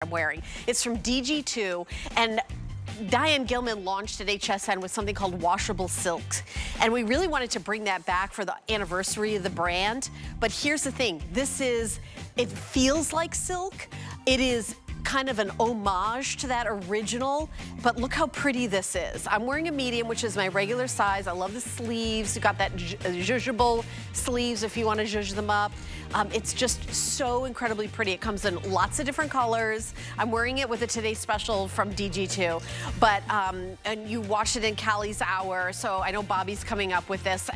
I'm wearing. It's from DG2, and Diane Gilman launched at HSN with something called washable silks. And we really wanted to bring that back for the anniversary of the brand. But here's the thing, it feels like silk. It is kind of an homage to that original, but look how pretty this is. I'm wearing a medium, which is my regular size. I love the sleeves. You've got that zhuzhable sleeves if you want to zhuzh them up. It's just so incredibly pretty. It comes in lots of different colors. I'm wearing it with a Today Special from DG2, but and you wash it in Callie's Hour. So I know Bobby's coming up with this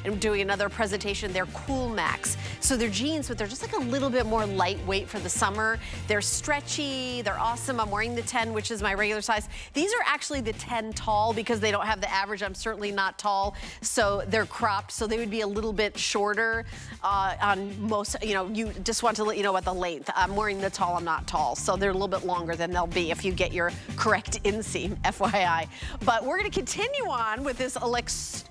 and doing another presentation. They're Cool Max. So they're jeans, but they're just like a little bit more lightweight for the summer. They're stretchy, they're awesome. I'm wearing the 10, which is my regular size. These are actually the 10 tall because they don't have the average. I'm certainly not tall, so they're cropped, so they would be a little bit shorter on most, you just want to let you know what the length. I'm wearing the tall, I'm not tall, so they're a little bit longer than they'll be if you get your correct inseam, FYI. But we're gonna continue on with this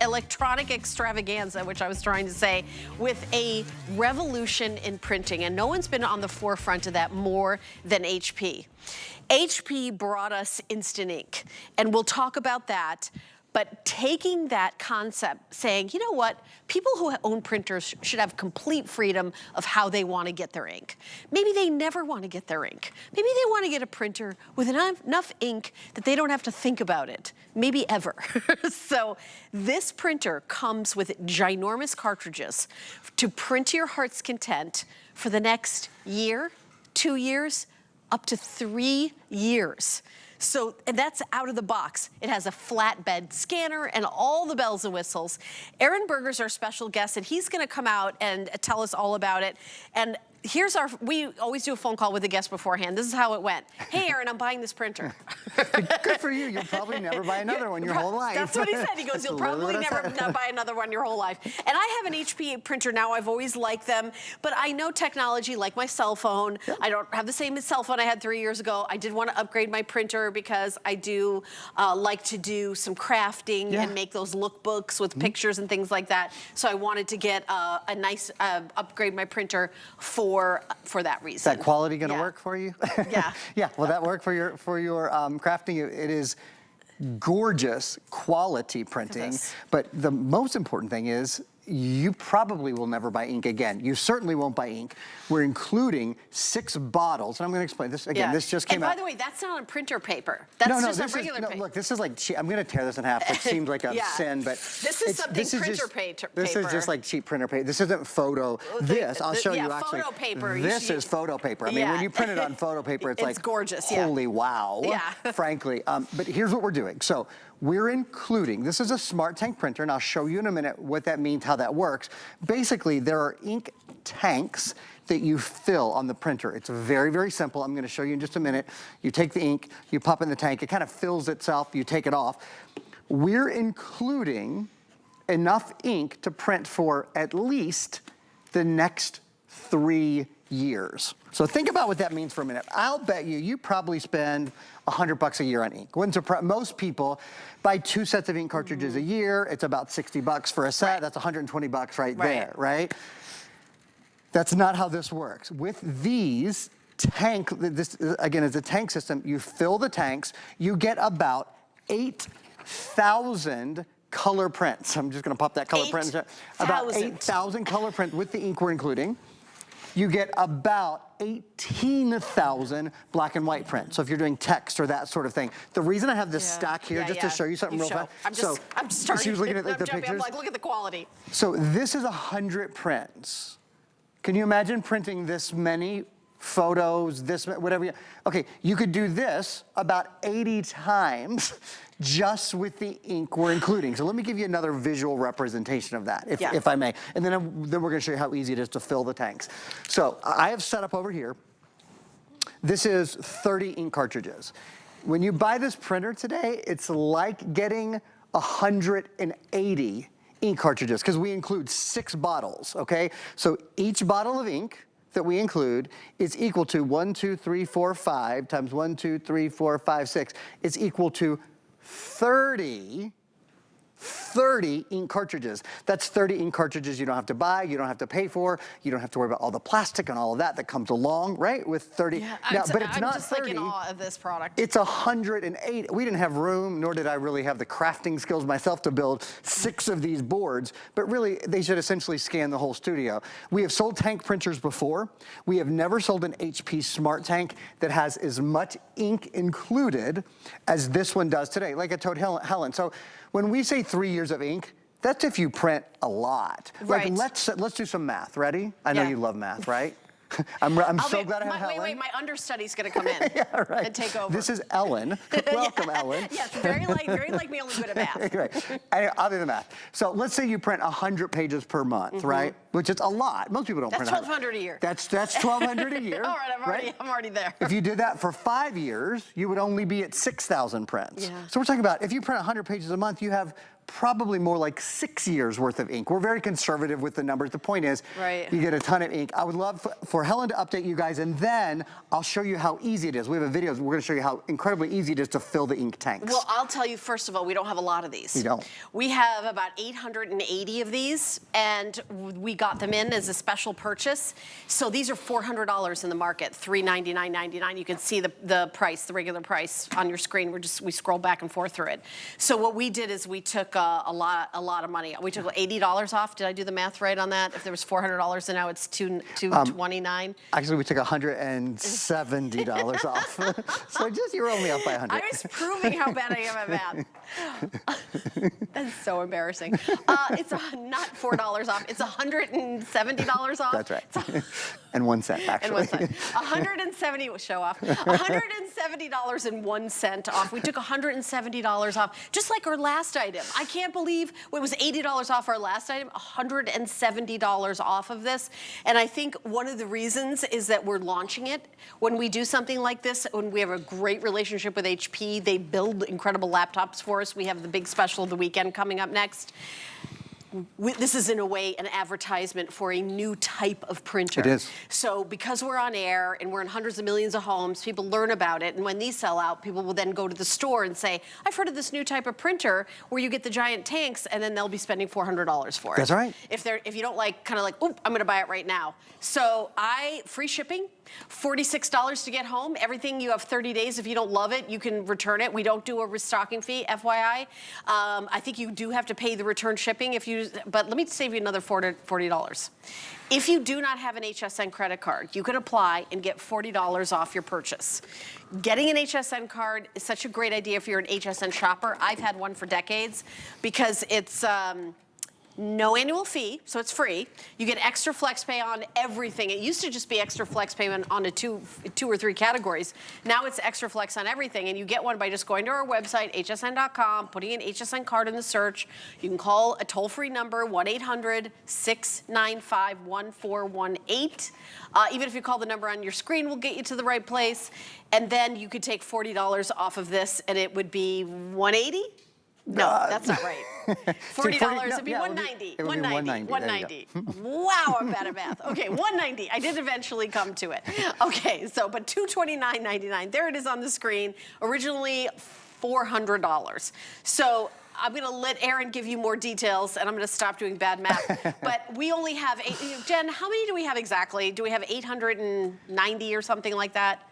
electronic extravaganza, which I was trying to say, with a revolution in printing, and no one's been on the forefront of that more than HP. HP brought us instant ink, and we'll talk about that. But taking that concept, saying, you know what, people who own printers should have complete freedom of how they want to get their ink. Maybe they never want to get their ink. Maybe they want to get a printer with enough ink that they don't have to think about it, maybe ever. So this printer comes with ginormous cartridges to print to your heart's content for the next year, 2 years, up to 3 years. So, and that's out of the box. It has a flatbed scanner and all the bells and whistles. Aaron Berger's our special guest, and he's gonna come out and tell us all about it. And we always do a phone call with the guest beforehand. This is how it went. Hey, Aaron, I'm buying this printer. Good for you. You'll probably never buy another one your whole life. That's what he said. He goes, you'll probably never not buy another one your whole life. And I have an HP printer now. I've always liked them. But I know technology, like my cell phone. Yep. I don't have the same cell phone I had 3 years ago. I did want to upgrade my printer because I do like to do some crafting and make those lookbooks with pictures and things like that. So I wanted to get a nice upgrade my printer for that reason. Is that quality going to work for you? Yeah. Yeah. Will that work for your crafting? It is gorgeous quality printing. But the most important thing is you probably will never buy ink again. You certainly won't buy ink. We're including 6 bottles. And I'm going to explain this again. This just came out. And by the way, that's not on printer paper. That's just a regular paper. Look, this is like cheap. I'm going to tear this in half, which seems like a sin, but this is something printer paper. This is just like cheap printer paper. This isn't photo. I'll show you actually. Photo paper. This is photo paper. I mean, when you print it on photo paper, it's like gorgeous. Holy wow. Yeah. Frankly, but here's what we're doing. So we're including, this is a smart tank printer, and I'll show you in a minute what that means, how that works. Basically, there are ink tanks that you fill on the printer. It's very, very simple. I'm gonna show you in just a minute. You take the ink, you pop in the tank, it kind of fills itself, you take it off. We're including enough ink to print for at least the next 3 years. So think about what that means for a minute. I'll bet you probably spend $100 a year on ink. Most people buy 2 sets of ink cartridges a year. It's about $60 for a set. That's $120 right there, right? That's not how this works. With these this again is a tank system. You fill the tanks, you get about 8,000 color prints. I'm just gonna pop that color print. About 8,000 color prints with the ink we're including. You get about 18,000 black and white prints. So if you're doing text or that sort of thing. The reason I have this stack here, just to show you something real fast. I'm starting. She was looking at the pictures. I'm like, look at the quality. So this is 100 prints. Can you imagine printing this many photos, whatever? Okay, you could do this about 80 times just with the ink we're including. So let me give you another visual representation of that, if I may. And then we're gonna show you how easy it is to fill the tanks. So I have set up over here. This is 30 ink cartridges. When you buy this printer today, it's like getting 180 ink cartridges, because we include 6 bottles, okay? So each bottle of ink that we include is equal to 1, 2, 3, 4, 5 times 1, 2, 3, 4, 5, 6. It's equal to 30 30 ink cartridges. That's 30 ink cartridges you don't have to buy, you don't have to pay for, you don't have to worry about all the plastic and all of that comes along, right? With 30. Yeah, now, but it's I'm not just 30. like in awe of this product. It's 108. We didn't have room, nor did I really have the crafting skills myself to build 6 of these boards, but really they should essentially scan the whole studio. We have sold tank printers before. We have never sold an HP Smart Tank that has as much ink included as this one does today, like I told Helen. So when we say 3 years of ink, that's if you print a lot. Right. Like let's do some math. Ready? I know Yeah. you love math, right? I'm so glad I have Helen. Wait, my understudy's gonna come in Yeah, right. and take over. This is Ellen. Welcome, Ellen. Yes, very like me, only good at math. Right. I'll do the math. So let's say you print 100 pages per month, right? Which is a lot. Most people don't That's print 1,200 a year. That's 1,200 a year. All right, I'm already there. If you did that for 5 years, you would only be at 6,000 prints. Yeah. So we're talking about if you print 100 pages a month, you have probably more like 6 years worth of ink. We're very conservative with the numbers. The point is, you get a ton of ink. I would love for Helen to update you guys, and then I'll show you how easy it is. We have a video. We're going to show you how incredibly easy it is to fill the ink tanks. Well, I'll tell you, first of all, we don't have a lot of these. You don't. We have about 880 of these, and we got them in as a special purchase. So these are $400 in the market, $399.99. You can see the price, the regular price on your screen. We scroll back and forth through it. So what we did is we took a lot of money. We took $80 off. Did I do the math right on that? If there was $400 and now it's $229. Actually, we took $170 off. So you're only up by 100. I was proving how bad I am at math. That's so embarrassing. It's not $4 off. It's $170 off. That's right. And 1 cent, actually. And 1 cent. 170 show off. $170.01 off. We took $170 off, just like our last item. I can't believe it was $80 off our last item, $170 off of this. And I think one of the reasons is that we're launching it. When we do something like this, when we have a great relationship with HP, they build incredible laptops for us. We have the big special of the weekend coming up next. This is, in a way, an advertisement for a new type of printer. It is. So because we're on air and we're in hundreds of millions of homes, people learn about it. And when these sell out, people will then go to the store and say, I've heard of this new type of printer where you get the giant tanks, and then they'll be spending $400 for it. That's right. If you don't like, kind of like, oop, I'm going to buy it right now. So free shipping. $46 to get home. Everything, you have 30 days. If you don't love it, you can return it. We don't do a restocking fee, FYI. I think you do have to pay the return shipping but let me save you another $40. If you do not have an HSN credit card, you can apply and get $40 off your purchase. Getting an HSN card is such a great idea if you're an HSN shopper. I've had one for decades because it's no annual fee, so it's free. You get extra flex pay on everything. It used to just be extra flex payment on two or three categories. Now it's extra flex on everything, and you get one by just going to our website, hsn.com, putting an HSN card in the search. You can call a toll-free number, 1-800-695-1418. Even if you call the number on your screen, we'll get you to the right place. And then you could take $40 off of this, and it would be $180? No, that's not right. $40, it'd be $190. It would be $190. Wow, I'm bad at math. Okay, $190. I did eventually come to it. Okay, but $229.99. There it is on the screen. Originally $400. So I'm going to let Aaron give you more details, and I'm going to stop doing bad math. But we only have Jen, how many do we have exactly? Do we have 890 or something like that?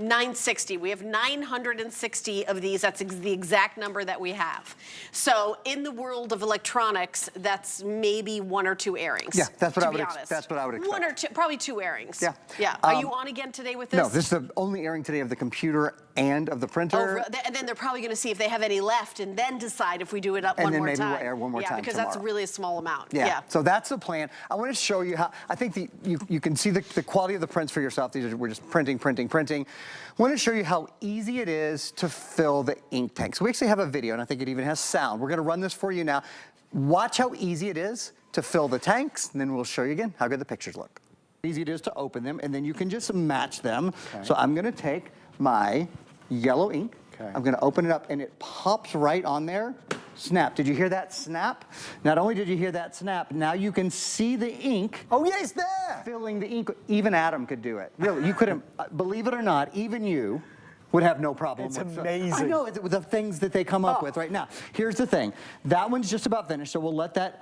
960. We have 960 of these. That's the exact number that we have. So in the world of electronics, that's maybe 1 or 2 airings. Yeah, that's what I would expect. 1 or 2, probably 2 airings. Yeah. Yeah. Are you on again today with this? No, this is the only airing today of the computer and of the printer. And then they're probably going to see if they have any left and then decide if we do it up one more time. And then maybe we'll air one more time because tomorrow. that's really a small amount. Yeah. So that's the plan. I want to show you how, I think you can see the quality of the prints for yourself. We're just printing. I want to show you how easy it is to fill the ink tank. So we actually have a video, and I think it even has sound. We're going to run this for you now. Watch how easy it is to fill the tanks, and then we'll show you again how good the pictures look. Easy it is to open them, and then you can just match them. Okay. So I'm going to take my yellow ink. Okay. I'm going to open it up, and it pops right on there. Snap. Did you hear that snap? Not only did you hear that snap, now you can see the ink. Oh, yeah, it's there. Filling the ink. Even Adam could do it. Really, you couldn't, believe it or not, even you would have no problem It's with. amazing. I know, it's the things that they come up with right now. Here's the thing. That one's just about finished, so we'll let that,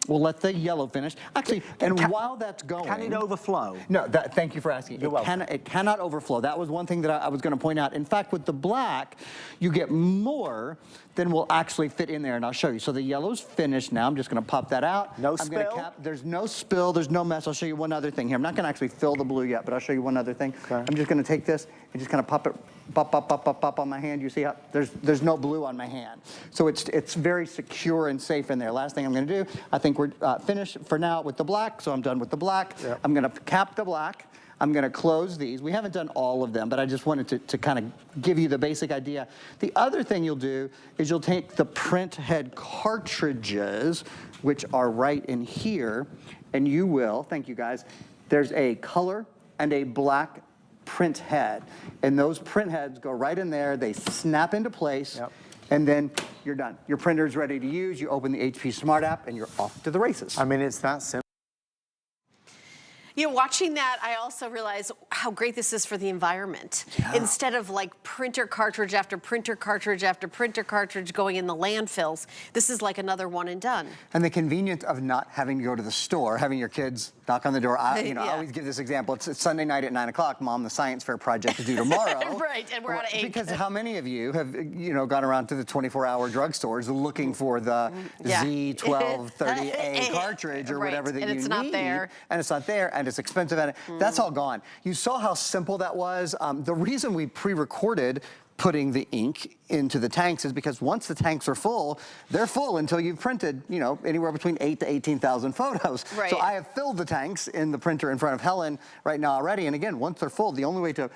we'll let the yellow finish. Actually, and while that's going. Can it overflow? No, thank you for asking. You're welcome. It cannot overflow. That was one thing that I was gonna point out. In fact, with the black, you get more than will actually fit in there, and I'll show you. So the yellow's finished now. I'm just gonna pop that out. No I'm gonna spill? there's no spill, there's no mess. I'll show you one other thing here. I'm not gonna actually fill the blue yet, but I'll show you one other thing. Okay. I'm just gonna take this and just kind of pop it, pop on my hand. You see how there's no blue on my hand. So it's very secure and safe in there. Last thing I'm gonna do, I think we're finished for now with the black, so I'm done with the black. Yep. I'm gonna cap the black. I'm gonna close these. We haven't done all of them, but I just wanted to kind of give you the basic idea. The other thing you'll do is you'll take the Printhead cartridges, which are right in here, and you will, thank you guys, there's a color and a black print head. And those print heads go right in there, they snap into place, Yep. and then you're done. Your printer's ready to use, you open the HP Smart app, and you're off to the races. I mean, it's that simple. You know, watching that, I also realize how great this is for the environment. Yeah. Instead of like printer cartridge after printer cartridge after printer cartridge going in the landfills, this is like another one and done. And the convenience of not having to go to the store, having your kids knock on the door. I Yeah. always give this example. It's Sunday night at 9 o'clock. Mom, the science fair project is due tomorrow. Right, and we're out of ink. Because how many of you have, gone around to the 24-hour drugstores looking for the Yeah. Z1230A cartridge or Right, whatever that you need. and it's not there. And it's not there, and it's expensive, and that's all gone. You saw how simple that was. The reason we pre-recorded putting the ink into the tanks is because once the tanks are full, they're full until you've printed, anywhere between 8,000 to 18,000 photos. Right. So I have filled the tanks in the printer in front of Helen right now already. And again, once they're full, the only way to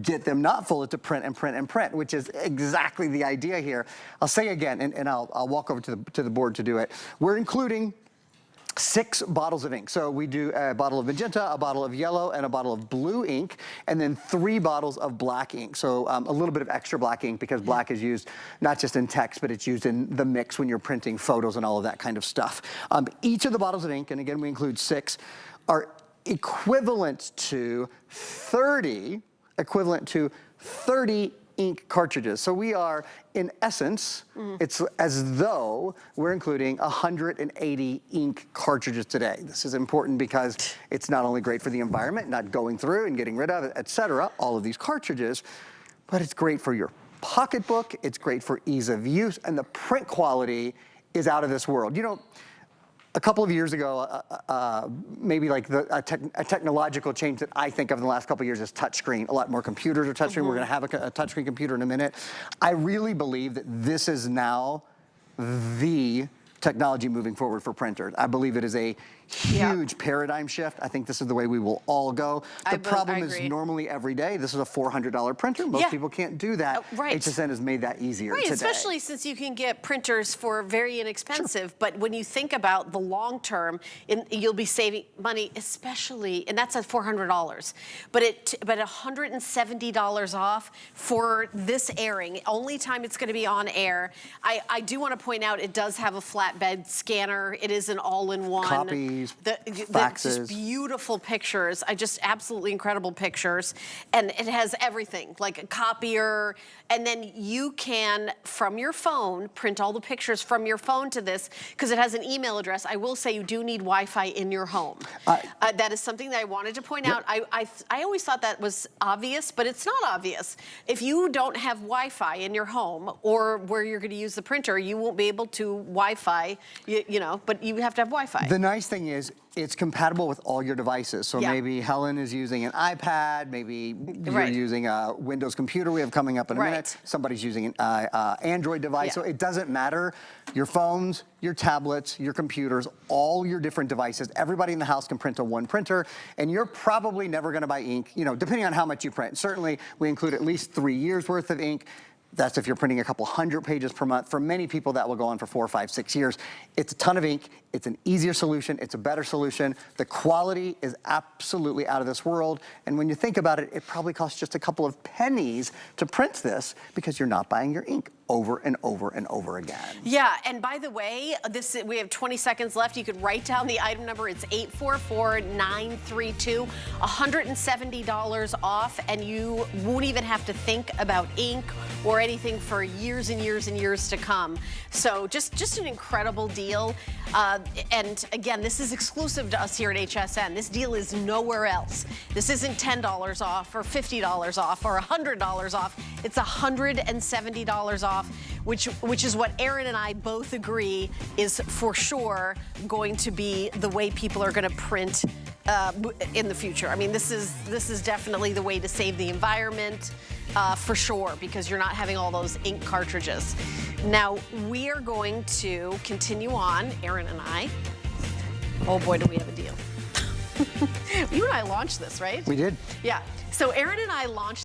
get them not full is to print and print and print, which is exactly the idea here. I'll say again, and I'll walk over to the board to do it. We're including 6 bottles of ink. So we do a bottle of magenta, a bottle of yellow, and a bottle of blue ink, and then 3 bottles of black ink. So a little bit of extra black ink because black is used not just in text, but it's used in the mix when you're printing photos and all of that kind of stuff. Each of the bottles of ink, and again we include 6, are equivalent to 30 ink cartridges. So we are, in essence, it's as though we're including 180 ink cartridges today. This is important because it's not only great for the environment, not going through and getting rid of it, et cetera, all of these cartridges, but it's great for your pocketbook, it's great for ease of use, and the print quality is out of this world. A couple of years ago, maybe like a technological change that I think of in the last couple of years is touchscreen. A lot more computers are touchscreen. We're gonna have a touchscreen computer in a minute. I really believe that this is now the technology moving forward for printers. I believe it is a huge paradigm shift. I think this is the way we will all go. The problem is normally every day, this is a $400 printer. Most people can't do that. Right. HSN has made that easier today. Especially since you can get printers for very inexpensive. But when you think about the long term, you'll be saving money, especially, and that's at $400. But $170 off for this airing. Only time it's going to be on air. I do want to point out it does have a flatbed scanner. It is an all-in-one. Copies, faxes. Just beautiful pictures. Just absolutely incredible pictures. And it has everything, like a copier. And then you can, from your phone, print all the pictures from your phone to this, because it has an email address. I will say you do need Wi-Fi in your home. That is something that I wanted to point out. I always thought that was obvious, but it's not obvious. If you don't have Wi-Fi in your home or where you're going to use the printer, you won't be able to Wi-Fi, but you have to have Wi-Fi. The nice thing is it's compatible with all your devices. So maybe Helen is using an iPad, maybe you're using a Windows computer we have coming up in a minute. Somebody's using an Android device. So it doesn't matter. Your phones, your tablets, your computers, all your different devices, everybody in the house can print on one printer, and you're probably never gonna buy ink, depending on how much you print. Certainly, we include at least 3 years worth of ink. That's if you're printing a couple hundred pages per month. For many people, that will go on for 4, 5, 6 years. It's a ton of ink. It's an easier solution, it's a better solution. The quality is absolutely out of this world. And when you think about it, it probably costs just a couple of pennies to print this because you're not buying your ink over and over and over again. Yeah, and by the way, we have 20 seconds left. You could write down the item number. It's 844932, $170 off, and you won't even have to think about ink or anything for years and years and years to come. So just an incredible deal. And again, this is exclusive to us here at HSN. This deal is nowhere else. This isn't $10 off or $50 off or $100 off. It's $170 off. Which is what Aaron and I both agree is for sure going to be the way people are going to print in the future. I mean, this is definitely the way to save the environment for sure, because you're not having all those ink cartridges. Now, we are going to continue on, Aaron and I. Oh boy, do we have a deal. You and I launched this, right? We did. Yeah. So Aaron and I launched